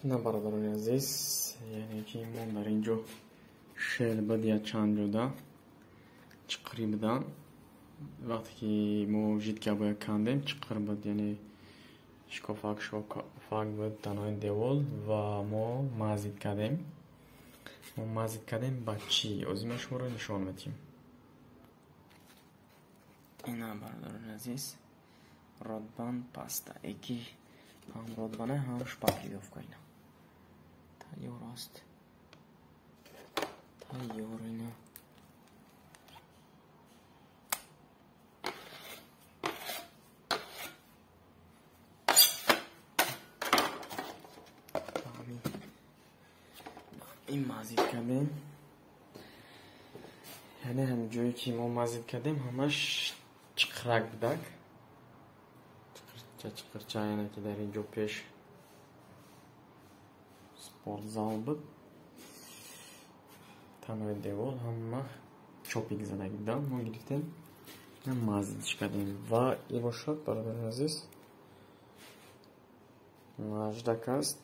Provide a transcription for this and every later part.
نه برادران عزیز، یعنی که ما در اینجا شیل بدیا چند جدا چقری بدن وقتی که ما جید که باید کندیم چقر بد یعنی شکافک بود تنهای دیوال و ما مزید کردیم. با چی؟ ازیمش رو نشان میدیم. اینا برادران عزیز رادبان پاستا اکی هم رادبانه هم شپاکلیدovka اینا تایور است. تایور اینا این مزید کردیم، یعنی هم جایی که ما مزید کردیم همش چقرک بدک چقرچه یعنی که در اینجا پیش سپورت زال بود تنهای دیوال همه چوپیک زده گیدن ما گرفتیم هم مزیدش کردیم و ای باشد برادر عزیز نجدک است.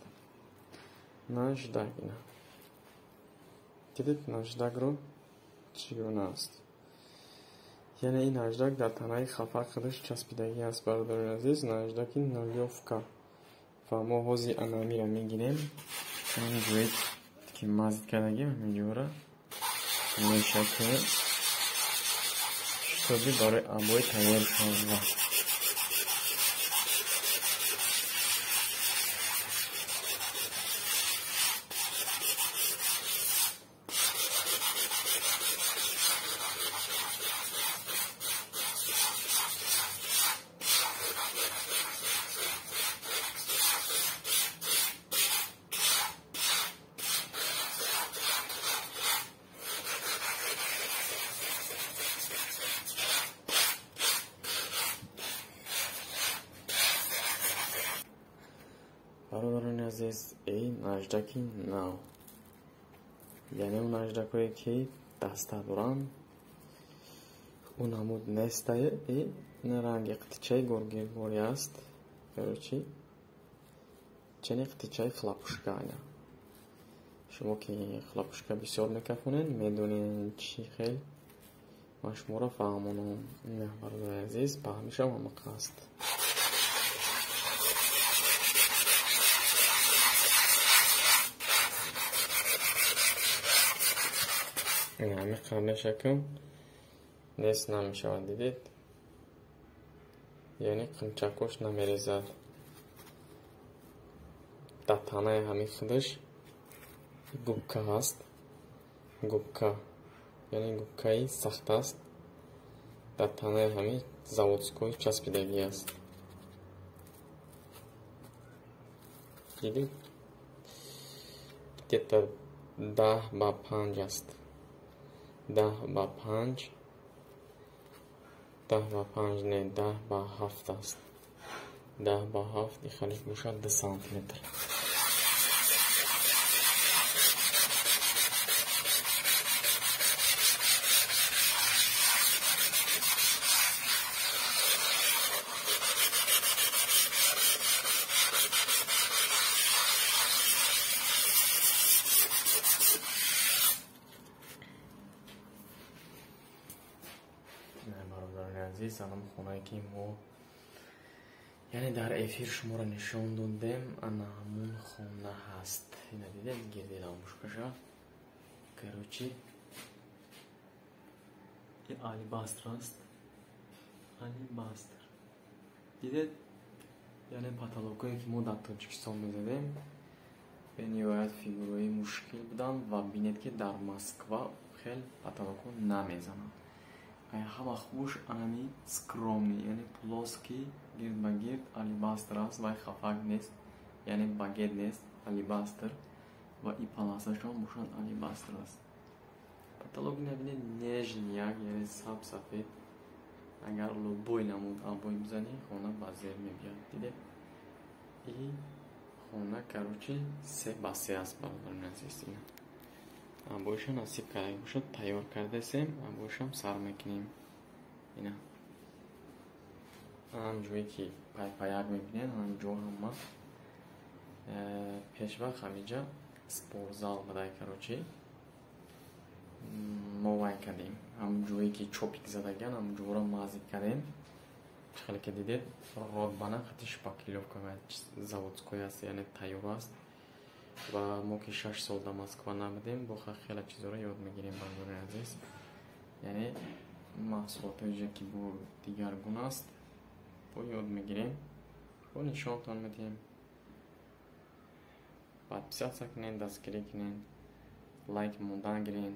نجدک اینا دیدید نجدک رو چگونه است، یعنی این نجدک در تنهای خفق خودش چسبیدگی است برادر عزیز. نجدک نولیوفکا و ما حوزی امامی را میگیریم همین جوید که مزید کردگیم همین جوره میشه که شتابی برای آبای تیار شده. برادران عزیز این نجدکی نو، یعنی اون نجدکایی که دسته دارن اون همود نسته این رنگ قطیچه گرگیرگوری است بروچی چنین قطیچه خلاپوشکا اینا. شما که خلاپوشکا بسیار میکفونین میدونین چی خیلی مشموره فهمونو. نه برادران عزیز فهمیشم همه قصد همه خانه شکم نیست نمیشود دیدید، یعنی قمچکوش نمیریزد در تنه همین خودش گوبکه هست. گوبکه یعنی گوبکهی سخت است در تنه همین заводской چسبیدگی است. دیدید где-то 10x5 است. 10x5 10x5 نه 10x7 است. 10x7 خلیق میشد 2 سانتیمتر. برادران عزیز الان خونه که ما یعنی در افیر شما را نشان دادیم انا همون خونه هست. اینا دیدید گردی لاموشکشا کروچی این آلیباستر است. آلیباستر دیدید یعنی پاتالوگایی که ما در تاجیکستان میزدیم به نهایت فیگوروی مشکل بودن و بینید که در مسکو خیلی پاتالوگو نمیزنند. همه خوش آنی скромный یعنی плоский گرد با گرد آلیباستر است و خفاک نیست یعنی باگت نیست آلیباستر و این پلاسشان بوشان آلیباستر است. پاتالوگ نبینید نژنیاک یعنی سفید اگر لوبوی نمود آبوی بزنی خونه بازیر میبیاد. دیده این خونه کروچی 3x3 است برادران عزیز. آبویشان آسیب کرده باشد تیار کرده سیم آبویشان سر میکنیم. اینا همجوری که پای پایک میبینید همجور همه пешвақт ҳамиҷа спортзал бадай карочи мо вай кардем. Ҳам ҷое ки чопик задаган ҳам ҷора мазик кардем. Хеле ки дидед родбана хати шпаклёвка заводское аст, яъне тайёр аст. Ва мо ки 6 сол дар Москва набудем, бо хеле чизоро ёд мегирем бародари азиз. Яъне маҳсулотое ки бо дигаргун аст, бо ёд мегирем, бо нишонтон медиҳем. Подписаться кунед, дастгирӣ кунед, лайк мондан гирен.